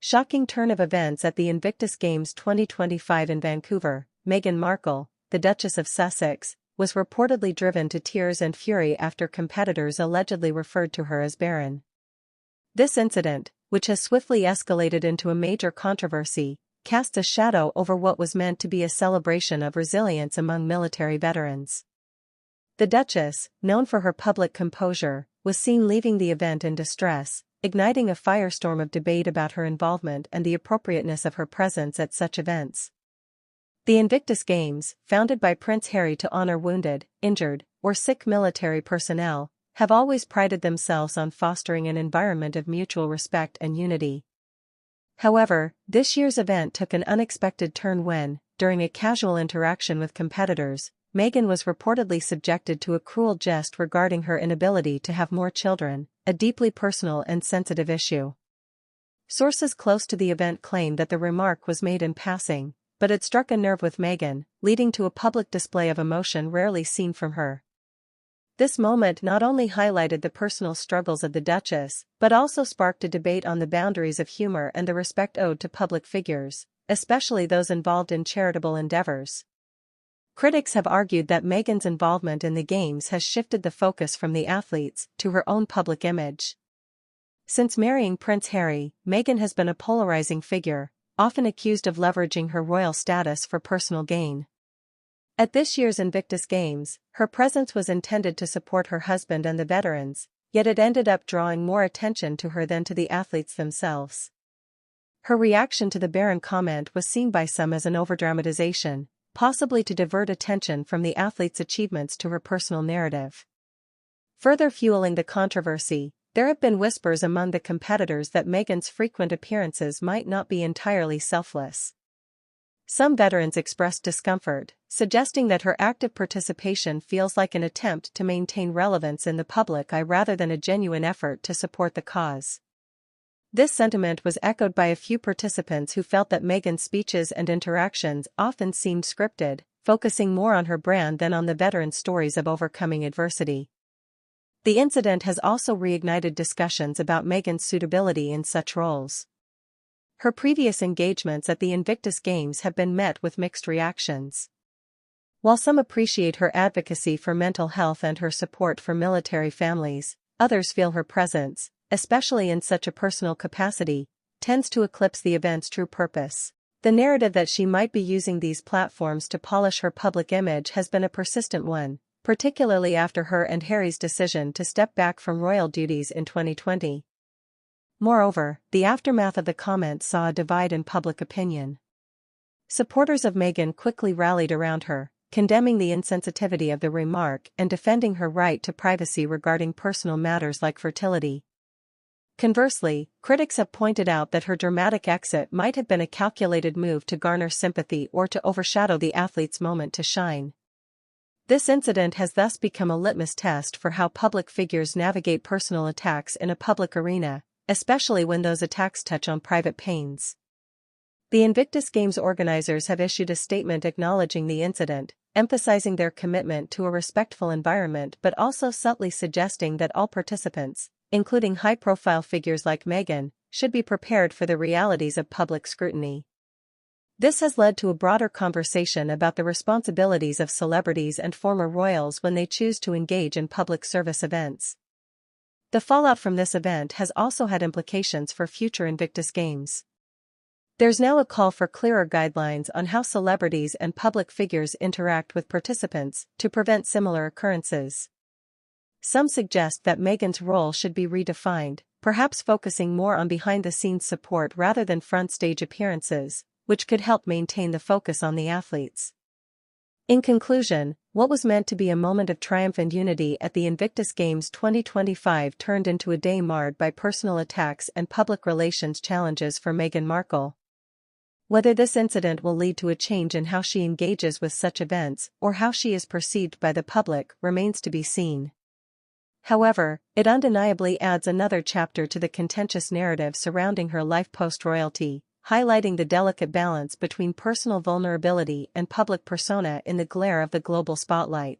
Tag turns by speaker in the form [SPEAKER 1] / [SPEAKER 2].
[SPEAKER 1] Shocking turn of events at the Invictus Games 2025 in Vancouver. Meghan Markle, the Duchess of Sussex, was reportedly driven to tears and fury after competitors allegedly referred to her as BARREN. This incident, which has swiftly escalated into a major controversy, casts a shadow over what was meant to be a celebration of resilience among military veterans. The Duchess, known for her public composure, was seen leaving the event in distress, igniting a firestorm of debate about her involvement and the appropriateness of her presence at such events. The Invictus Games, founded by Prince Harry to honor wounded, injured, or sick military personnel, have always prided themselves on fostering an environment of mutual respect and unity. However, this year's event took an unexpected turn when, during a casual interaction with competitors, Meghan was reportedly subjected to a cruel jest regarding her inability to have more children, a deeply personal and sensitive issue. Sources close to the event claim that the remark was made in passing, but it struck a nerve with Meghan, leading to a public display of emotion rarely seen from her. This moment not only highlighted the personal struggles of the Duchess, but also sparked a debate on the boundaries of humor and the respect owed to public figures, especially those involved in charitable endeavors. Critics have argued that Meghan's involvement in the Games has shifted the focus from the athletes to her own public image. Since marrying Prince Harry, Meghan has been a polarizing figure, often accused of leveraging her royal status for personal gain. At this year's Invictus Games, her presence was intended to support her husband and the veterans, yet it ended up drawing more attention to her than to the athletes themselves. Her reaction to the BARREN comment was seen by some as an overdramatization, possibly to divert attention from the athlete's achievements to her personal narrative. Further fueling the controversy, there have been whispers among the competitors that Meghan's frequent appearances might not be entirely selfless. Some veterans expressed discomfort, suggesting that her active participation feels like an attempt to maintain relevance in the public eye rather than a genuine effort to support the cause. This sentiment was echoed by a few participants who felt that Meghan's speeches and interactions often seemed scripted, focusing more on her brand than on the veterans' stories of overcoming adversity. The incident has also reignited discussions about Meghan's suitability in such roles. Her previous engagements at the Invictus Games have been met with mixed reactions. While some appreciate her advocacy for mental health and her support for military families, others feel her presence, especially in such a personal capacity, tends to eclipse the event's true purpose. The narrative that she might be using these platforms to polish her public image has been a persistent one, particularly after her and Harry's decision to step back from royal duties in 2020. Moreover, the aftermath of the comments saw a divide in public opinion. Supporters of Meghan quickly rallied around her, condemning the insensitivity of the remark and defending her right to privacy regarding personal matters like fertility. Conversely, critics have pointed out that her dramatic exit might have been a calculated move to garner sympathy or to overshadow the athlete's moment to shine. This incident has thus become a litmus test for how public figures navigate personal attacks in a public arena, especially when those attacks touch on private pains. The Invictus Games organizers have issued a statement acknowledging the incident, emphasizing their commitment to a respectful environment but also subtly suggesting that all participants, including high-profile figures like Meghan, should be prepared for the realities of public scrutiny. This has led to a broader conversation about the responsibilities of celebrities and former royals when they choose to engage in public service events. The fallout from this event has also had implications for future Invictus Games. There's now a call for clearer guidelines on how celebrities and public figures interact with participants to prevent similar occurrences. Some suggest that Meghan's role should be redefined, perhaps focusing more on behind-the-scenes support rather than front-stage appearances, which could help maintain the focus on the athletes. In conclusion, what was meant to be a moment of triumph and unity at the Invictus Games 2025 turned into a day marred by personal attacks and public relations challenges for Meghan Markle. Whether this incident will lead to a change in how she engages with such events or how she is perceived by the public remains to be seen. However, it undeniably adds another chapter to the contentious narrative surrounding her life post-royalty, highlighting the delicate balance between personal vulnerability and public persona in the glare of the global spotlight.